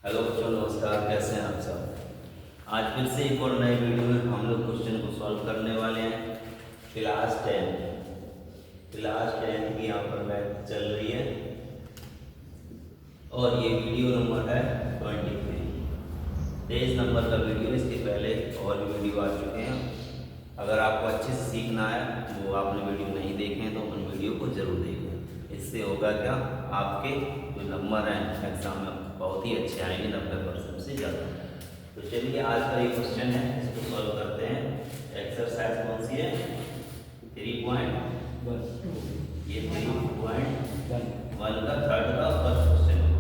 Hello बच्चों, नमस्कार। कैसे हैं आप सब। आज फिर से एक और नए वीडियो में हम लोग क्वेश्चन को सॉल्व करने वाले हैं। क्लास 10 की यहाँ पर मैथ चल रही है और ये वीडियो नंबर है 23। 23 नंबर का वीडियो। इसके पहले और भी वीडियो आ चुके हैं। अगर आपको अच्छे से सीखना है, वो आपने वीडियो नहीं देखे हैं तो उन वीडियो को जरूर देखें। इससे होगा क्या, आपके जो नंबर हैं एग्जाम में बहुत ही अच्छे आएंगे, 90% से ज़्यादा। तो चलिए आज का ये क्वेश्चन है, इसको सॉल्व करते हैं। एक्सरसाइज कौन सी है? 3.1। ये 3.1 का थर्ड का फर्स्ट क्वेश्चन है।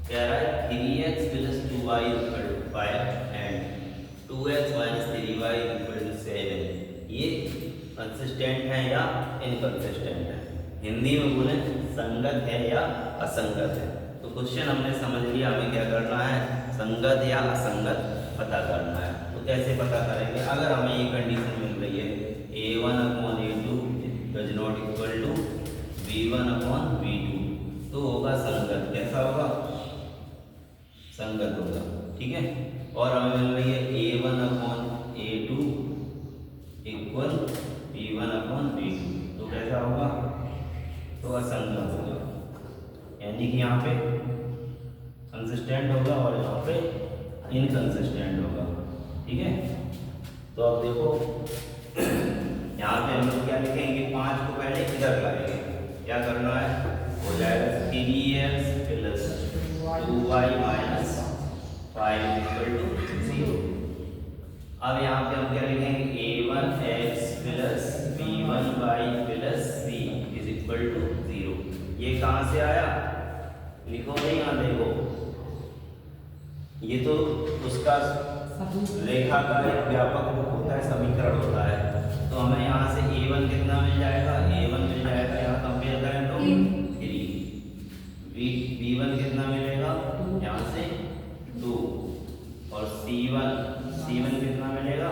कह रहा है 3x + 2y = 5 and 2x - 3y = 7। ये कंसिस्टेंट है या इनकंसिस्टेंट है? हिंदी में बोले संगत है या असंगत है। तो क्वेश्चन हमने समझ लिया, हमें क्या करना है, संगत या असंगत पता करना है। तो कैसे पता करेंगे? अगर हमें ये कंडीशन मिल रही है a1/a2 does not equal to b1/b2, तो होगा संगत। कैसा होगा? संगत होगा। ठीक है। और हमें मिल रही है a1/a2 इक्वल b1/b2, तो कैसा होगा? तो असंगत होगा। यानी कि यहाँ पे कंसिस्टेंट होगा और यहाँ पे इनकंसिस्टेंट होगा। ठीक है। तो अब देखो यहाँ पे हम लोग क्या लिखेंगे, 5 को पहले इधर लाएंगे। क्या करना है? हो जाएगा 3x + 2y - 5 = 0। अब यहाँ पे हम क्या लिखेंगे, a1x + b1y + c = 0। ये कहाँ से आया? लिखो नहीं, यहाँ देखो, ये तो उसका रेखा का एक व्यापक रूप होता है, समीकरण होता है। तो हमें यहाँ से a1 कितना मिल जाएगा? a1 मिल जाएगा, यहाँ कंपेयर करें तो 3। b1 कितना मिलेगा? यहाँ से 2। और c1 कितना मिलेगा?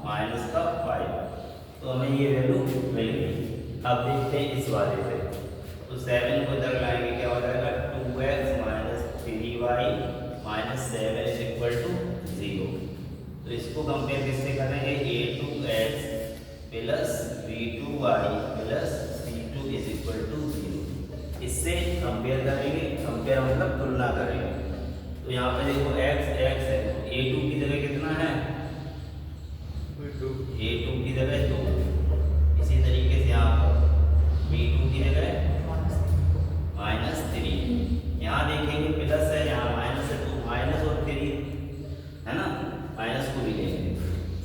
-5। तो हमें ये वैल्यू मिल गई। अब देखते हैं इस वाले से। तो 7 को इधर लाएंगे, क्या हो जाएगा? 2x - 3y - 7 = 0। तो इसको कंपेयर किससे करेंगे? a2x + b2y + c2 = 0। इससे कंपेयर करेंगे। कंपेयर मतलब तुलना करेंगे। तो यहाँ पे देखो x है, a2 की जगह कितना है? a2 की जगह 2। इसी तरीके से यहाँ पर b2 की जगह -3। यहाँ देखेंगे प्लस है, यहाँ माइनस है, तो माइनस और 3 है ना, माइनस को भी लेंगे।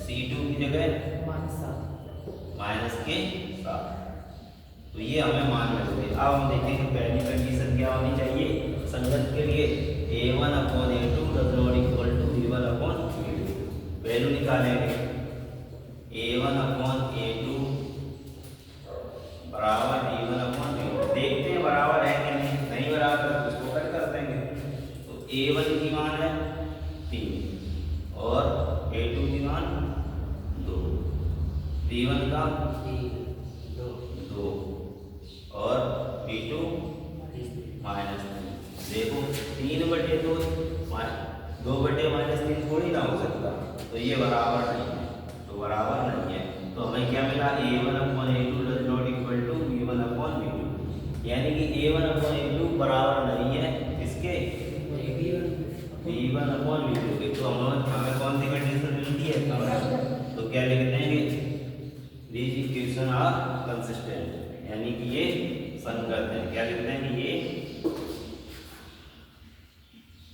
c2 की जगह -7। तो ये हमें मान मिल गए। अब हम देखेंगे पहली कंडीशन क्या होनी चाहिए संगत के लिए, a1/a2 does not equal to b1/b2। Value निकालेंगे, a1/a2 बराबर b1/b2। देखते हैं बराबर है कि नहीं बराबर, तो इसको कट कर देंगे। तो a1 की मान है 3 और a2 की मान 2, b1 का 2 और b2 -3। देखो 3/2, 2/-3 थोड़ी ना हो सकता, तो ये बराबर नहीं है। तो बराबर नहीं है, तो हमें क्या मिला? a1/a2 does not equal to b1/b2। यानी कि a1/a2 बराबर नहीं है इसके b1/b2 के। तो हमें कौन सी कंडीशन मिलती है? तो क्या लिख देंगे? दीज इक्वेशन आर कंसिस्टेंट, यानी कि ये संगत है। क्या लिख देंगे? ये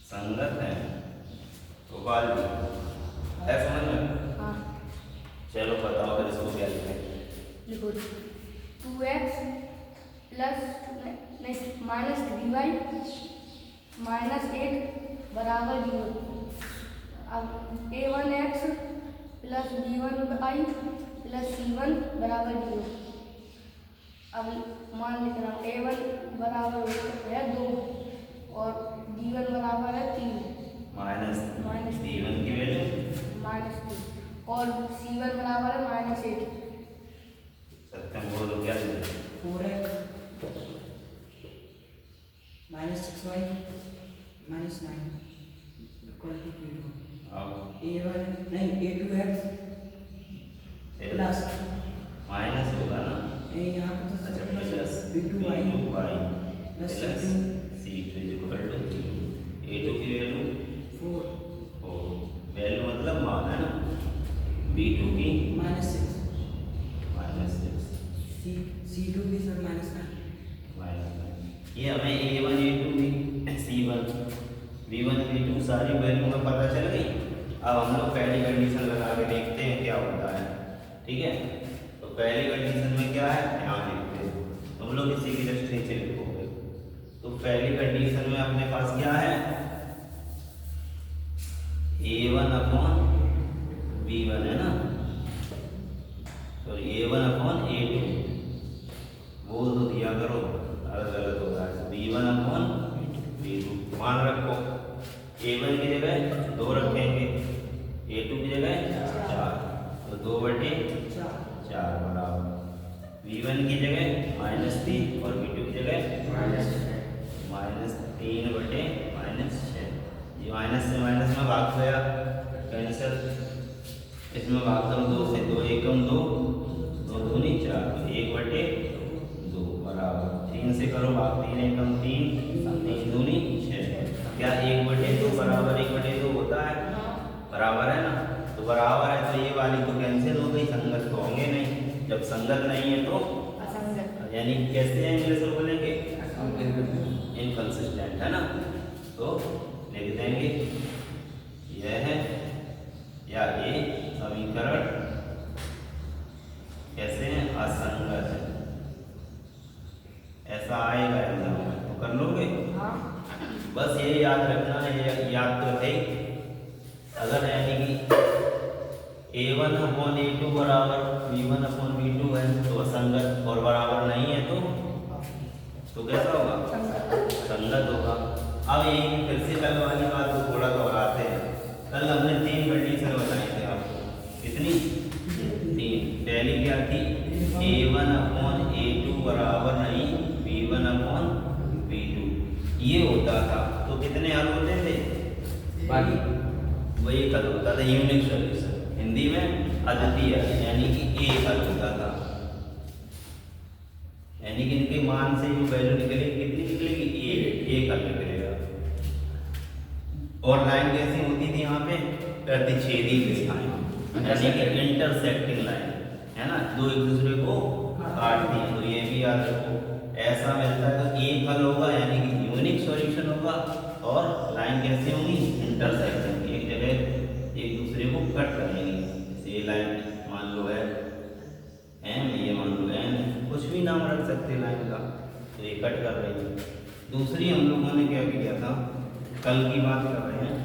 संगत है। तो बाल है समझ में? हाँ। चलो बताओ फिर इसको क्या लिखें। लिखो 2x + -3y -8 बराबर 0। अब a1x + b1y + c1 बराबर 0। अब मान लिख रहा हूँ, a1 बराबर है 2 और b1 बराबर है 3 -3 की वैल्यू -3 और c1 बराबर है -8। सत्यम बोलो क्या लिखें? 4x -6y -9 equal to Q2 अब A1 नहीं A2x प्लस माइनस होगा ना, यहाँ पे तो अच्छा plus plus B2y B2y plus plus C2 C2 equal to A2 की वैल्यू 4 वैल्यू मतलब मान है ना, B2 की -6 -6 C2 की सर -9 ये हमें A1 A2 B C1 B1 B2 सारी वैल्यू में पता चल गई। अब हम लोग पहली कंडीशन लगा के देखते हैं क्या होता है, ठीक है। तो पहली कंडीशन में क्या है, ध्यान देखते हैं हम लोग, इसी की जस्ट नीचे लिखोगे। तो पहली कंडीशन में अपने पास क्या है, A1 अपॉन B1 है ना, तो A1 अपॉन A2 बोल तो दिया करो, अगर गलत हो रहा है। B1 अपॉन B2 मान रखो, A1 की जगह 2 रखेंगे, A2 की जगह 4, तो 2/4 बराबर B1 की जगह -3 और B2 की जगह -3/-6। ये माइनस से माइनस में भाग गया, कैंसिल। इसमें भाग दो 2 से, 2 एकम 2, 2 दूनी 4, 1/2 बराबर 3 से करो भाग, 3 एकम 3, 3 दूनी 6। क्या 1/2 बराबर 1/2 होता है, बराबर है ना। तो बराबर है तो ये वाली तो कैंसिल हो गई, संगत तो होंगे नहीं। जब संगत नहीं है तो असंगत, यानी कैसे हैं इंग्लिश में बोलेंगे, इनकंसिस्टेंट है ना। तो लिख देंगे यह है या ये समीकरण कैसे हैं, असंगत है। ऐसा आएगा एग्जाम में तो कर लोगे। हाँ बस ये याद रखना है, ये याद तो है ही। अगर यानी कि A1 अपॉन A2 बराबर B1 अपॉन B2 है तो असंगत, और बराबर नहीं है तो कैसा होगा, संगत होगा। अब यही फिर से कल वाली बात को थोड़ा दोहराते हैं। कल हमने 3 कंडीशन बताई थी आपको, कितनी, 3। पहली क्या थी, A1 अपॉन A2 बराबर नहीं B1 अपॉन B2, ये होता था तो कितने हल होते थे, वही हल होता था, यूनिक सॉल्यूशन, हिंदी में अद्वितीय, यानी कि एक हल होता था। यानी कि इनके मान से जो वैल्यू निकलेगी कितनी निकलेगी, एक हल निकलेगा। और लाइन कैसी होती थी यहाँ पे, प्रतिच्छेदी रेखाएं, यानी कि इंटरसेक्टिंग लाइन है ना, दो एक दूसरे को काटती हैं। तो ये भी याद रखो, ऐसा मिलता है तो एक हल होगा, यानी कि यूनिक सॉल्यूशन होगा। और लाइन कैसी होंगी, इंटरसेक्टिंग, एक जगह एक दूसरे को कट करेंगी। जैसे ये लाइन मान लो है एम, ये मान लो एन, कुछ भी नाम रख सकते हैं लाइन का, तो ये कट कर रही है। दूसरी हम लोगों ने क्या किया था, कल की बात कर रहे हैं,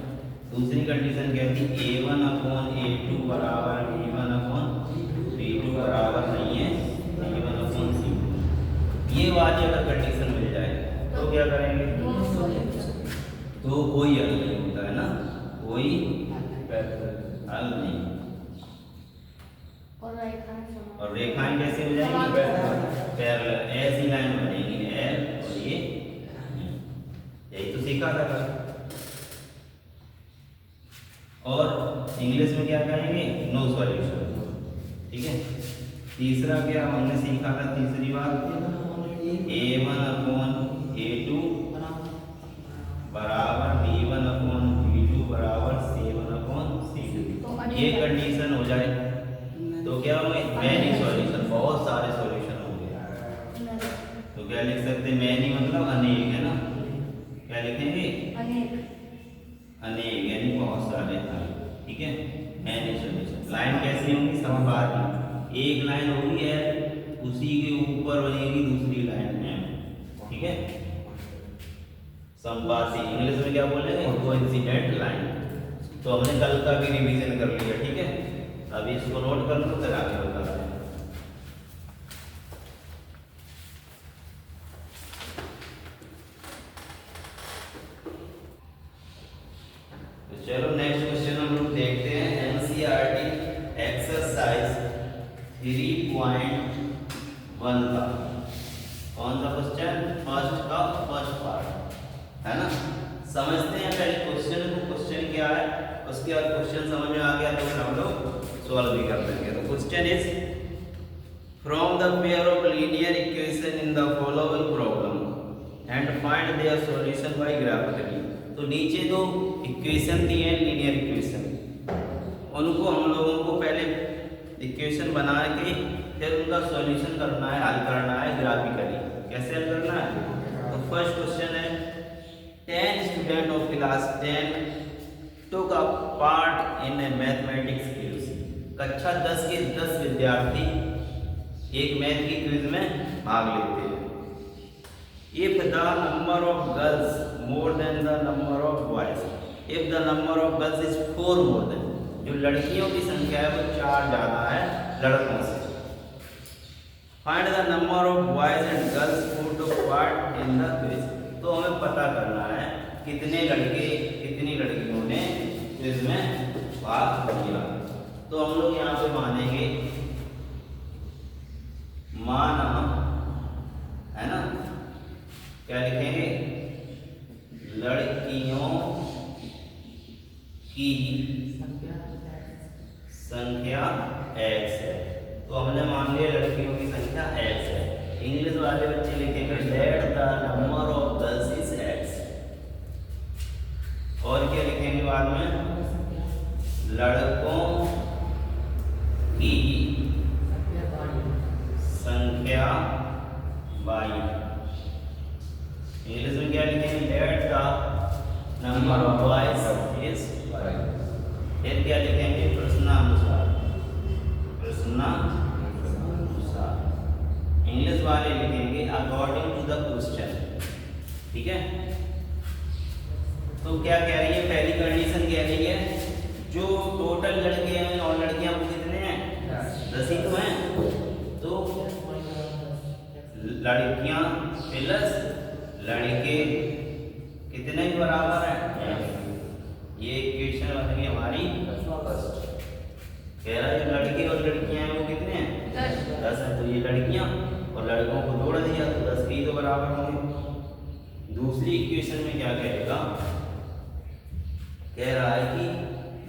दूसरी कंडीशन क्या थी, A1 अपॉन A2 बराबर B1 अपॉन B2 बराबर नहीं है B1 अपॉन C2। ये वाली अगर कंडीशन मिल जाए तो क्या करेंगे, तो कोई हल नहीं होता है ना, कोई हल नहीं। और रेखाएं कैसे हो जाएंगी, पैरेलल, ऐसी लाइन बनेगी L और ये, यही तो सीखा था कल। और इंग्लिश में क्या कहेंगे, नो सॉल्यूशन, ठीक है। तीसरा क्या हमने सीखा था, तीसरी बात, A1 अपॉन A2 बराबर B1 अपॉन B2 बराबर C1 अपॉन C2। ये कंडीशन हो जाए तो क्या होंगे, मैनी सॉल्यूशन, बहुत सारे सॉल्यूशन होंगे। तो क्या लिख सकते, मैनी मतलब अनेक है ना, क्या लिखेंगे, अनेक यानी बहुत सारे हल, ठीक है, मैनी सॉल्यूशन। लाइन कैसी होंगी, समबाहु, एक लाइन होगी है, उसी के ऊपर बनेगी दूसरी लाइन है, ठीक है। समबाहु इंग्लिश में क्या बोलेंगे, कोइंसिडेंट लाइन। तो हमने कल का भी रिवीजन कर लिया, ठीक है। अभी इसको नोट कर लो, फिर आगे बताते हैं। तो चलो नेक्स्ट क्वेश्चन हम लोग देखते हैं, एनसीईआरटी एक्सरसाइज 3.1 का कौन सा क्वेश्चन, फर्स्ट का फर्स्ट पार्ट है ना, समझते हैं पहले क्वेश्चन को, क्वेश्चन क्या है, उसके बाद क्वेश्चन समझ में आ गया तो फिर हम लोग सॉल्व भी कर देंगे। तो question is from the pair of linear equation in the following problem and find their solution bye graphically. तो नीचे दो इक्वेशन दी है लीनियर इक्वेशन, उनको हम लोगों को पहले इक्वेशन बना के फिर उनका सॉल्यूशन करना है, हल करना है ग्राफिकली। कैसे हल करना है? तो फर्स्ट क्वेश्चन है 10 student of class 10 took a part in a mathematics quiz। कक्षा 10 के 10 विद्यार्थी एक मैथ की क्विज में भाग लेते हैं। If the number of girls more than the number of boys, if the number of girls is 4 more than, जो लड़कियों की संख्या है वो 4 ज़्यादा है लड़कों से। Find the number of boys and girls who took part in the quiz। तो हमें पता करना है कितने लड़के कितनी लड़कियों ने क्विज में भाग लिया। तो हम लोग यहाँ पे मानेंगे, माना है ना, क्या लिखेंगे? लड़कियों की संख्या x है। तो हमने मान लिया लड़कियों की संख्या x है। इंग्लिश वाले बच्चे लिखेंगे let the number of girls is x। और क्या लिखेंगे बाद में? लड़कों की संख्या y। इंग्लिश में क्या लिखेंगे? Let the number of boys is y। फिर क्या लिखेंगे? प्रश्नानुसार, प्रश्नानुसार। इंग्लिश वाले लिखेंगे अकॉर्डिंग टू द क्वेश्चन। ठीक है। तो क्या कह रही है? पहली कंडीशन कह रही है जो टोटल लड़के हैं और लड़कियां वो कितने हैं? 10 ही तो हैं। तो लड़कियां प्लस लड़के कितने के बराबर हैं? ये इक्वेशन बन गई हमारी फर्स्ट। कह रहा है जो लड़के और लड़कियां हैं वो कितने हैं? 10 है। तो ये लड़कियां और लड़कों को जोड़ दिया तो 10 के ही तो बराबर होंगे। दूसरी इक्वेशन में क्या कहेगा? कह रहा है कि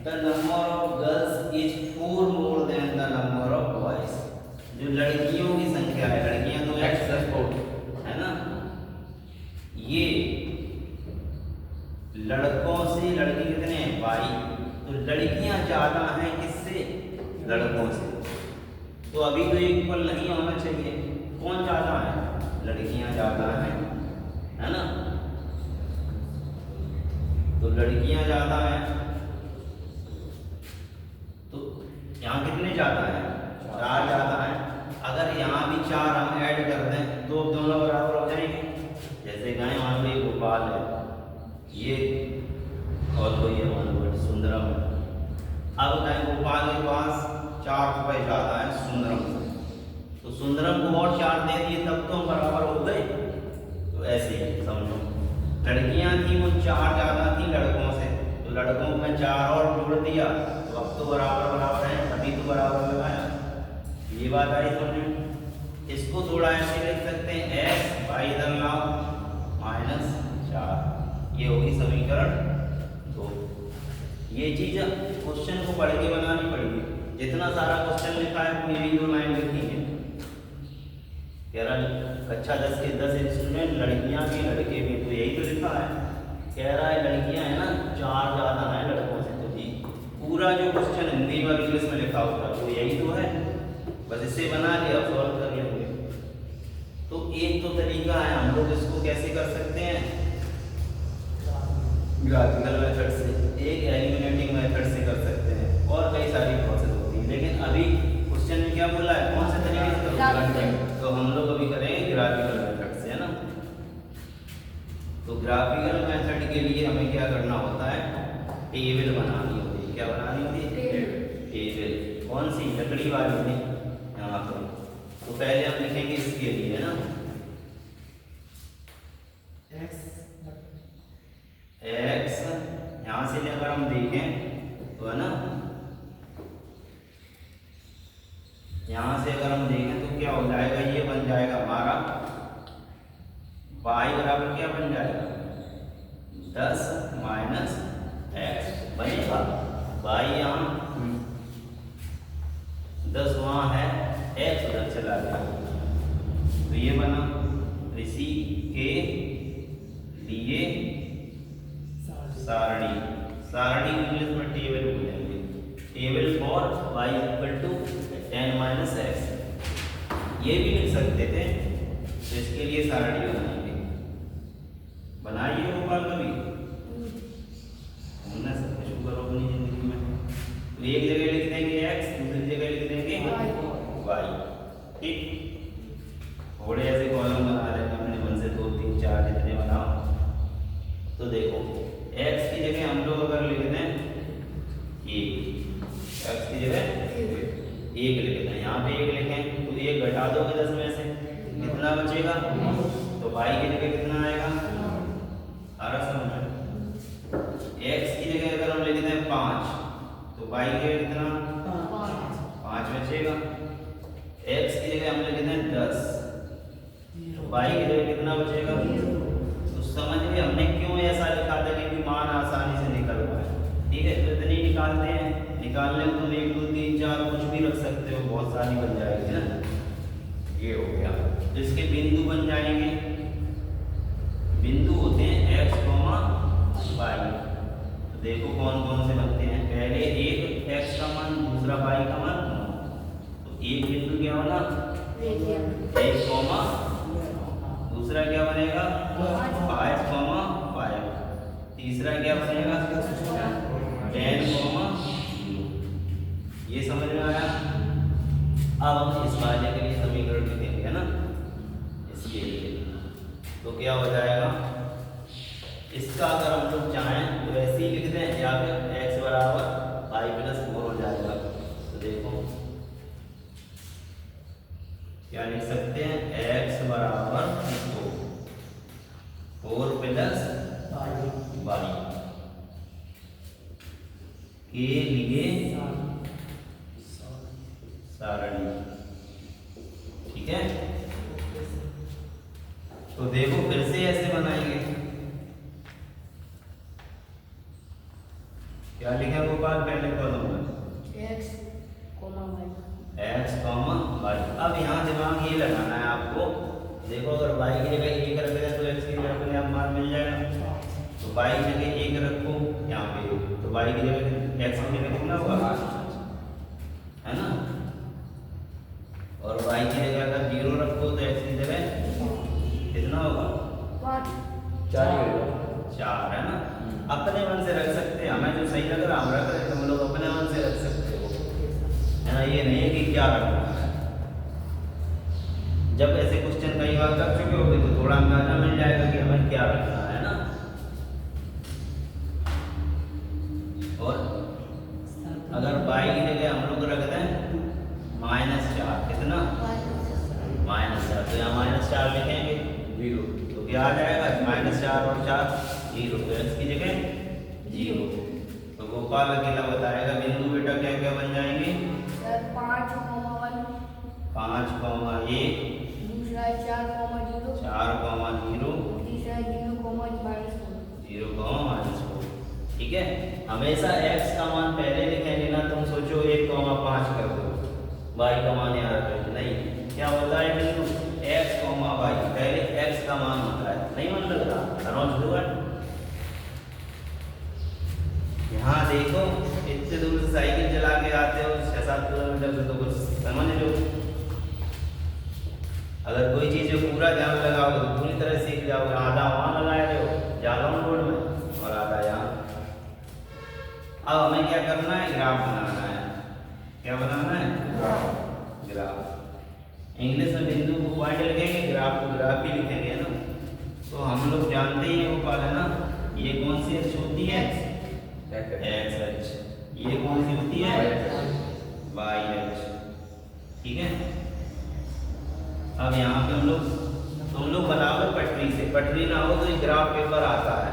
the number of girls is 4 more than the number of boys. जो लड़कियों की संख्या है, लड़कियां तो x + 4 है ना, ये लड़कों से लड़के कितने हैं? y। तो लड़कियां ज्यादा हैं किससे? लड़कों से। तो अभी तो इक्वल नहीं होना चाहिए। कौन ज्यादा है? लड़कियां ज्यादा हैं, है ना। तो लड़कियां ज्यादा हैं, तो यहाँ कितने ज्यादा हैं? 4 ज्यादा हैं। अगर यहाँ भी 4 हम ऐड कर दें तो दोनों बराबर हो जाएंगे। जैसे गाय मान ली भोपाल है ये और कोई है मान सुंदरम है। अब गाय भोपाल के पास 4 रुपये ज्यादा है सुंदरम से, तो सुंदरम को और 4 दे दिए तब तो हम बराबर हो गए। तो ऐसे ही समझो, लड़कियां थी वो 4 ज्यादा थी लड़कों से, तो लड़कों में 4 और जोड़ दिया तो अब तो बराबर बराबर है, अभी तो बराबर लगाया। ये बात आई समझ में। इसको थोड़ा ऐसे लिख सकते हैं x बाई इधर लाओ -4। ये होगी समीकरण 2। ये चीज क्वेश्चन को पढ़ के बनानी पड़ेगी। जितना सारा क्वेश्चन लिखा है वो यही 2 लाइन लिखी है। कह रहा कक्षा 10 के 10 स्टूडेंट, लड़कियां भी लड़के भी, तो यही तो लिखा है। कह रहा है लड़कियां है ना 4 ज्यादा हैं लड़कों से। तो जी पूरा जो क्वेश्चन हिंदी में इंग्लिश में लिखा होता है वो यही तो है, बस इसे बना लिया सॉल्व कर लेंगे। तो एक तो तरीका है, हम लोग इसको कैसे कर सकते हैं? ग्राफिकल मेथड से, एक एलिमिनेटिंग मेथड से कर सकते हैं, और कई सारी प्रोसेस होती है। लेकिन अभी क्वेश्चन में क्या बोला है? कौन से तरीके से करोगे? तो हम लोग अभी करेंगे ग्राफिकल मेथड से, है ना। तो ग्राफिकल मेथड के लिए हमें क्या करना होता है? टेबल बनानी होती है। क्या बनानी होती है? टेबल। कौन सी? लकड़ी वाली थी यहाँ पर। तो पहले हम लिखेंगे इसके लिए, है ना, x। यहाँ से अगर हम देखें तो है ना, यहाँ से अगर हम देखें तो क्या हो जाएगा? ये बन जाएगा हमारा y बराबर क्या बन जाएगा? 10 माइनस एक्स बनेगा। बाई यहाँ 10 वहाँ है, एक्स उधर चला गया, तो ये बना। इसी के लिए सारणी, सारणी इंग्लिश में टेबल बोलेंगे, table for y equal to 10 minus x, ये भी लिख सकते थे। तो इसके लिए सारणी बनाएंगे, बनाइए गोपाल कभी हमने सब कुछ करो अपनी जिंदगी में। तो एक जगह लिख देंगे x, दूसरी जगह लिख देंगे y, ठीक। थोड़े ऐसे कॉलम बना लेंगे अपने मन से, 2 3 4 जितने बनाओ। तो देखो x की जगह हम लोग अगर लिख दें 1, x की जगह 1 लिख दें, यहाँ पे 1 लिखें तो 1 घटा दोगे 10 में से, कितना बचेगा? तो y की जगह कितना आएगा? आ रहा समझ में? x की जगह अगर हम लिख दें 5 तो y की जगह कितना? 5 बचेगा। x की जगह हम लिख दें 10 तो y की जगह कितना बचेगा? तो समझ में हमने क्यों ऐसा लिखा था कि मान आसानी से निकल पाए, ठीक है। तो इतनी निकालते हैं, निकालने में तुम 1 2 3 4 कुछ भी रख सकते हो, बहुत सारी बन जाएगी ना। ये हो गया, तो इसके बिंदु बन जाएंगे, बिंदु होते हैं x, y। तो देखो कौन कौन से बनते हैं, पहले एक x का मान, दूसरा y का मान, तो एक बिंदु क्या बना? 1, दूसरा क्या बनेगा? 5, 5, तीसरा क्या बनेगा? 10, 0। ये समझ में आया? अब हम इस वाले के लिए समीकरण लिखेंगे, है ना, इसके लिए। तो क्या हो जाएगा इसका, अगर हम लोग चाहें तो ऐसे ही लिख दें, या फिर x बराबर y प्लस 4 हो जाएगा। तो देखो क्या लिख सकते हैं, x बराबर 4 प्लस y के लिए सारणी, ठीक है। तो देखो फिर से ऐसे बनाएंगे, क्या लिखा गोपाल पहले कॉलम में? x, y। अब यहाँ दिमाग ये लगाना है आपको, देखो अगर y की जगह 1 रख दें तो x की जगह अपने आप मान मिल जाएगा। तो y की जगह 1 रखो यहाँ पे, तो y की जगह x की जगह कितना होगा, है ना। और y की जगह अगर 0 रखो तो x की जगह कितना होगा? 4, है ना। अपने मन से रख सकते हैं, हमें जो सही लग रहा हम रख रहे हैं, हम लोग अपने मन से रख सकते हो, है ना। ये नहीं है कि क्या रखना है। जब ऐसे क्वेश्चन कई बार कर चुके होगे तो थोड़ा अंदाजा मिल जाएगा कि हमें क्या रखना है ना। और अगर y की जगह हम लोग रख दें -4, कितना? -4, तो यहाँ -4 लिखेंगे, 0, तो क्या आ जाएगा? -4 और 4 0, तो x की जगह 0। तो गोपाल अकेला बताएगा बिंदु बेटा क्या क्या बन जाएंगे? 5, 1, दूसरा 4, 0, तीसरा 0, -4, ठीक है। हमेशा x का मान पहले लिखेंगे ना, तुम सोचो 1, 5 कर दो, y का मान यहाँ रखेंगे, नहीं। क्या होता है बिंदु x, y, पहले x का मान होता है, नहीं मन लग रहा? यहाँ देखो इतने दूर से साइकिल चला के आते हो, 6-7 किलोमीटर से, तो कुछ समझ लो। अगर कोई चीज़ पूरा ध्यान लगाओगे तो पूरी तरह सीख जाओगे। आधा वहाँ लगाए हो जालौन रोड में और आधा यहाँ। अब हमें क्या करना है? ग्राफ बनाना है। क्या बनाना है? ग्राफ। इंग्लिश में बिंदु को पॉइंट लिखेंगे, ग्राफ को ग्राफ ही लिखेंगे ना। तो हम लोग जानते ही हैं गोपाल, है ना, ये कौन सी अक्ष होती है? एक्स अक्ष। ये कौन सी होती है? वाई अक्ष, ठीक है। अब यहाँ पे तुम लोग बनाओगे पटरी से, पटरी ना हो तो ये ग्राफ पेपर आता है।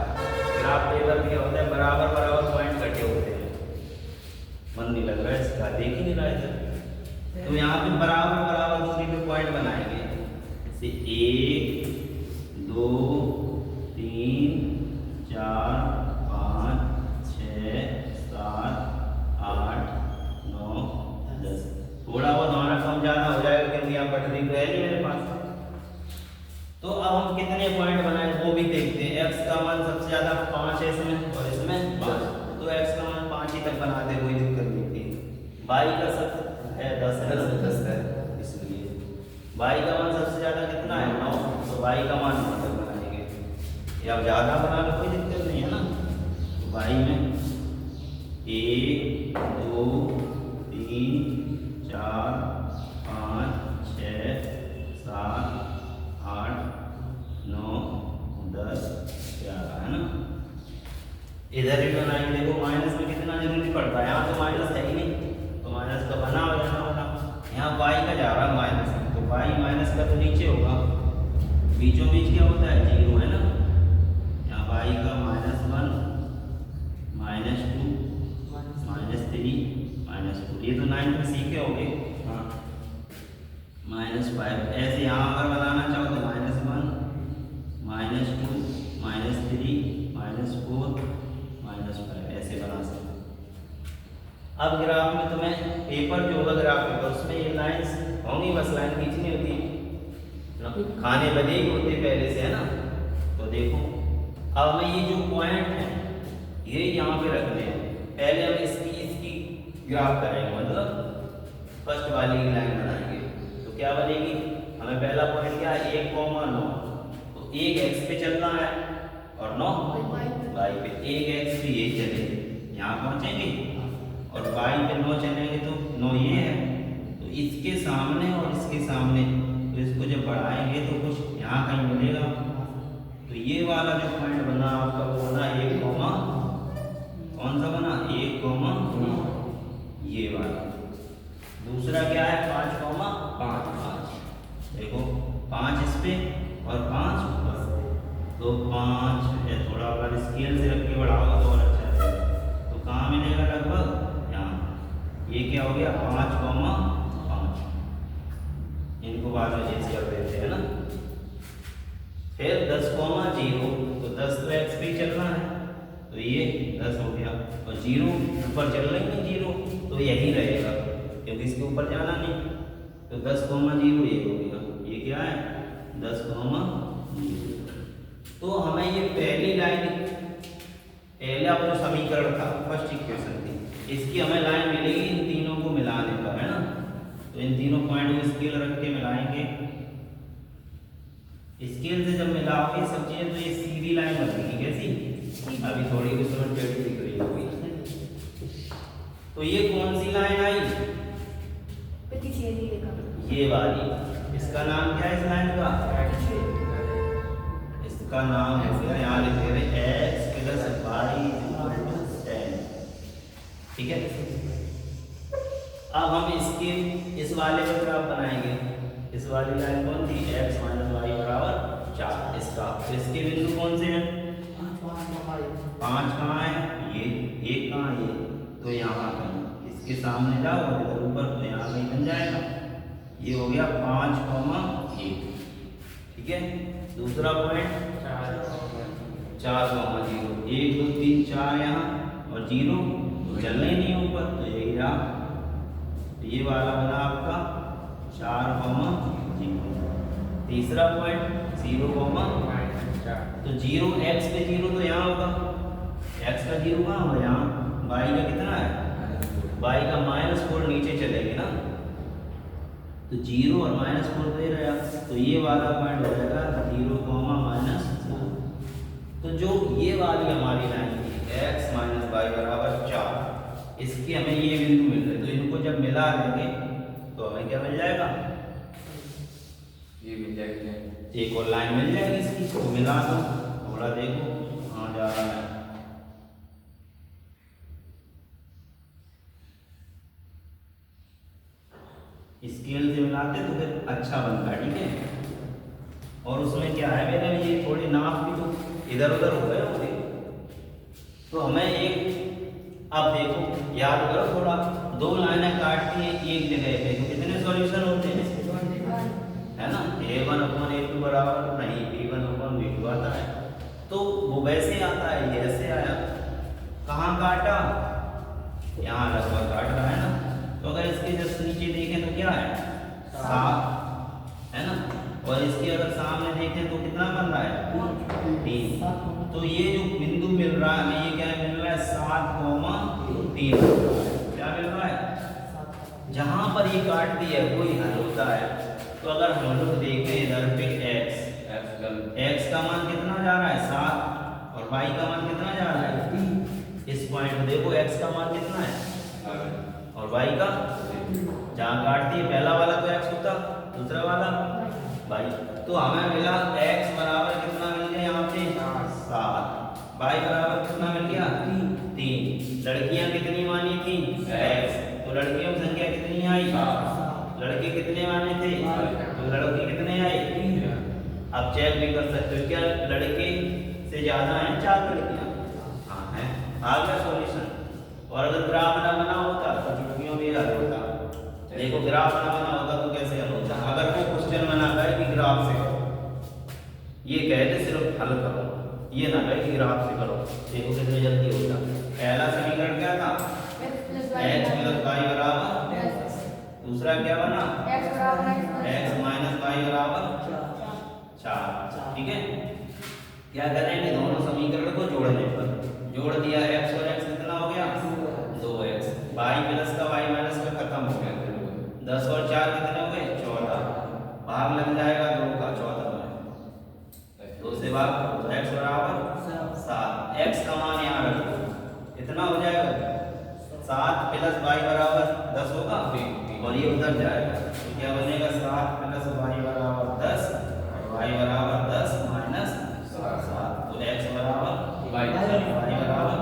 ग्राफ पेपर क्या होता है? बराबर बराबर पॉइंट कटे होते हैं। मन नहीं लग रहा है इसका, देख ही नहीं रहा है। तो यहाँ पे बराबर बराबर दूरी पे पॉइंट बनाएंगे, जैसे 1 2 3 4 5 6 7 8 9 10। थोड़ा बहुत हमारा कम ज़्यादा हो जाएगा क्योंकि यहाँ पटरी तो है नहीं मेरे पास। तो अब हम कितने पॉइंट बनाए वो भी देखते हैं। x का मान सबसे ज़्यादा 5 है इसमें और इसमें 5, तो x का मान 5 ही तक बनाते, कोई दिक्कत नहीं थी। y का सब है 10 है ना, 10 है, इसलिए y का मान सबसे ज़्यादा कितना है 9, तो y का मान 9 तक बनाएंगे। या अब ज़्यादा बनाना कोई दिक्कत नहीं है ना। तो y में 1 2 3 4 5 6 7 8 9 10 11 है ना। इधर भी बनाएंगे, देखो माइनस में कितना जरूरी पड़ता है, यहाँ तो माइनस है ही नहीं, तो माइनस का बना हो जाना होगा। यहाँ y का जा रहा है माइनस में, तो y माइनस का तो नीचे होगा, बीचों बीच क्या होता है 0 है ना। यहाँ y का -1 -2 -3 -4, ये तो 9 में सीखे होंगे। हाँ -5, ऐसे यहाँ अगर बनाना चाहो तो -1 -2 -3 -4 -5 ऐसे बना सकते। अब ग्राफ में तुम्हें पेपर जो होगा ग्राफ पेपर उसमें ये लाइंस होंगी, बस लाइन खींचनी होती है, खाने बने ही होते पहले से है ना। तो देखो अब हमें ये जो पॉइंट है ये यहाँ पे रखने हैं। पहले हम इसकी ग्राफ करेंगे, मतलब फर्स्ट वाली लाइन बनाएंगे। तो क्या बनेगी, हमें पहला पॉइंट क्या है 1,9, तो 1 x पे चलना है और 9 y पे। 1 x पे ये चले यहाँ पहुँचेंगे और y पे 9 चलेंगे, तो 9 ये है, तो इसके सामने और इसके सामने, तो इसको जब बढ़ाएंगे तो कुछ यहाँ कहीं मिलेगा। तो ये वाला जो पॉइंट बना आपका वो बना 1, कौन सा बना 1, ये वाला। दूसरा क्या है 5,5, देखो 5 इस पे और 5 ऊपर, तो 5 है, थोड़ा अगर स्केल से रख के बढ़ाओगे तो और अच्छा रहेगा। तो कहाँ मिलेगा लगभग यहाँ, ये क्या हो गया 5,5, इनको बाद में चेंज कर देते हैं ना। फिर 10,0, तो 10 तो x पे चलना है, तो ये 10 हो गया, और 0 ऊपर चल रही है 0, तो यही रहेगा क्योंकि इसके ऊपर जाना नहीं। तो 10,0 ये हो गया, ये क्या है 10,0। तो हमें ये पहली लाइन, पहला जो समीकरण था फर्स्ट इक्वेशन थी, इसकी हमें लाइन मिलेगी इन तीनों को मिलाने पर है ना। तो इन तीनों पॉइंट को स्केल रख के मिलाएंगे, स्केल से जब मिलाओगे सब चीजें तो ये सीधी लाइन बनेगी। कैसी, अभी थोड़ी उसमें टेढ़ी दिख रही होगी। तो ये कौन सी लाइन आई, ये वाली, इसका नाम क्या है इस लाइन का, इसका नाम हो गया, यहाँ लिख दे रहे x + y = 10, ठीक है। अब हम इसके इस वाले पर ग्राफ बनाएंगे। इस वाली लाइन कौन थी, x - y = 4, इसका। तो इसके बिंदु कौन से हैं, 5 कहाँ है, ये 1 कहाँ है, ये तो यहाँ कहीं, इसके सामने जाओ और इधर ऊपर, तो यहाँ कहीं बन जाएगा। ये हो गया 5,1, ठीक है। दूसरा पॉइंट 4,0, 1 2 3 4 यहाँ और 0 चलने नहीं ऊपर, तो यही रहा। तो ये वाला बना आपका 4,0। तीसरा पॉइंट 0, तो 0 x पे 0 तो यहाँ होगा, x का 0 कहाँ होगा, यहाँ। y का कितना है, y का -4 नीचे चलेंगे ना, तो 0 और -4 दे रहा, तो ये वाला पॉइंट हो जाएगा 0, -4। तो जो ये वाली हमारी लाइन थी x - y = 4, इसके हमें ये बिंदु मिल रहे, तो इनको जब मिला देंगे तो हमें क्या मिल जाएगा, ये मिल जाएगी, एक और लाइन मिल जाएगी इसकी। तो मिला दो, थोड़ा देखो कहाँ जा रहा है, स्केल से मिलाते तो फिर अच्छा बनता है, ठीक है। और उसमें क्या है मेरा, ये थोड़ी नाप भी तो इधर उधर हो गए होंगे, तो हमें एक, अब देखो याद करो थोड़ा, 2 लाइनें काटती हैं एक जगह पे, तो कितने सॉल्यूशन होते हैं, है ना। a1/a2 बराबर नहीं b1/b2 आता है, तो वो वैसे आता है, नहीं थे तो कितना बन रहा है 3। तो ये जो बिंदु मिल रहा है हमें, ये क्या मिल रहा है 7,3 क्या मिल रहा है। जहां पर ये काटती है वही हल होता है। तो अगर हम लोग देखें इधर पे x का मान कितना जा रहा है 7 और y का मान कितना जा रहा है 3। इस पॉइंट देखो x का मान कितना है और y का, जहां काटती है पहला वाला तो x होता, दूसरा वाला y। तो हमें मिला x बराबर कितना मिल गया यहाँ पे 7, y बराबर कितना मिल गया 3। लड़कियां कितनी मानी थी x, तो लड़कियों की संख्या कितनी आई, लड़के कितने माने थे, तो लड़के कितने आए 3। अब चेक भी कर सकते हो क्या लड़के से ज्यादा हैं 4 लड़कियां, हाँ हैं, आ गया सॉल्यूशन। और अगर ग्राफ ना बना होता तो लड़कियों भी हल होता। देखो ग्राफ ना बना होता तो कैसे हल होता। अगर कोई क्वेश्चन बना है कि ग्राफ से करो, ये कहते सिर्फ हल करो, ये ना कहे कि ग्राफ से करो। देखो कितनी जल्दी होता। पहला समीकरण क्या था x + y बराबर, दूसरा क्या बना x - y बराबर 4। ठीक है, क्या करेंगे दोनों समीकरण को जोड़ने पर, जोड़ दिया x और x कितना हो गया 2x, y प्लस का y माइनस का खत्म हो गया, 10 और 4 कितने हो गए 14, भाग लग जाएगा 2 का 14 में, 2 से भाग तो x बराबर 7। x का मान यहाँ रख दो, कितना हो जाएगा 7 प्लस y बराबर 10 होगा और ये उधर जाएगा तो क्या बनेगा 7 प्लस y बराबर 10 और y बराबर 10 माइनस 7। तो x बराबर y बराबर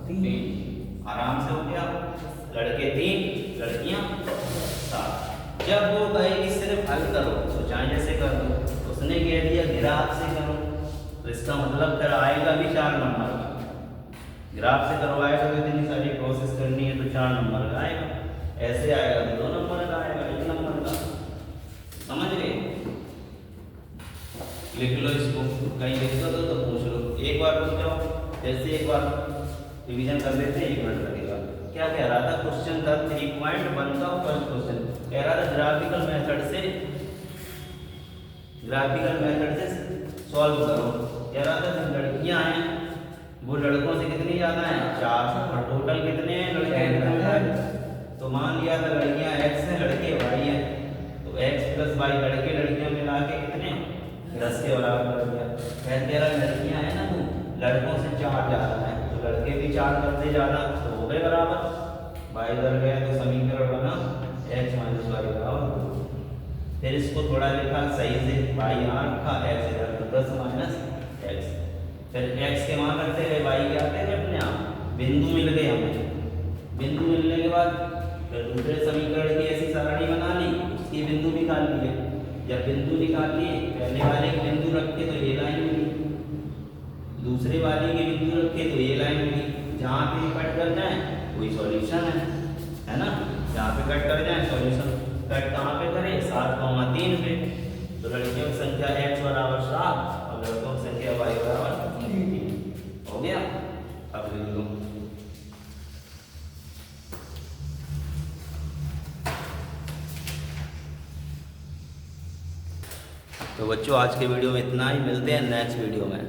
3। आराम से हो गया। लड़के 3 लड़कियां 7। जब वो कहेगी सिर्फ हल करो तो चाहे जैसे कर दो, उसने कह दिया ग्राफ से करो तो इसका मतलब फिर आएगा भी 4 नंबर का। ग्राफ से करवाएगा तो इतनी सारी प्रोसेस करनी है तो 4 नंबर का आएगा, ऐसे आएगा तो 2 नंबर का आएगा, 1 नंबर का। समझ गए, लिख लो इसको, कहीं दिक्कत हो तो पूछ लो, एक बार पूछ जाओ। जैसे एक बार रिवीजन कर लेते हैं 1 मिनट लगेगा। क्या कह रहा था क्वेश्चन था 3.1 का फर्स्ट क्वेश्चन, कह रहा था ग्राफिकल मेथड से सॉल्व करो। कह रहा था जो लड़कियां हैं वो लड़कों से कितनी ज्यादा हैं 4 और टोटल कितने हैं लड़के कितने हैं। तो मान लिया था लड़कियां x हैं लड़के y हैं, तो x + y लड़के लड़कियां मिला के कितने 10 के बराबर कर दिया। कहते रहा लड़कियां हैं ना तो लड़कों से 4 ज्यादा है तो लड़के भी 4 करते ज्यादा तो हो गए बराबर, y इधर गया तो समीकरण बना x - y बराबर 2। फिर इसको थोड़ा लिखा सही से, y यहाँ रखा x इधर तो 10 माइनस x, फिर x के मान रखते गए y के आते गए अपने आप, बिंदु मिल गए हमें। बिंदु मिलने के बाद फिर दूसरे समीकरण की ऐसी सारणी बना ली, उसकी बिंदु निकाल लिए। जब बिंदु निकाल लिए पहले वाले की बिंदु रखे तो ये लाइन मिली, दूसरे वाले की बिंदु रखे तो ये लाइन मिली। जहाँ पे कट कर जाए वही सॉल्यूशन है ना, जहाँ पे कट कर जाए सॉल्यूशन। कट कहाँ पे करें 7,3 पे, तो लड़कियों की संख्या x बराबर 7 और लड़कों की संख्या y बराबर 3 हो गया। अब लिख लो तो बच्चों आज के वीडियो में इतना ही, मिलते हैं नेक्स्ट वीडियो में।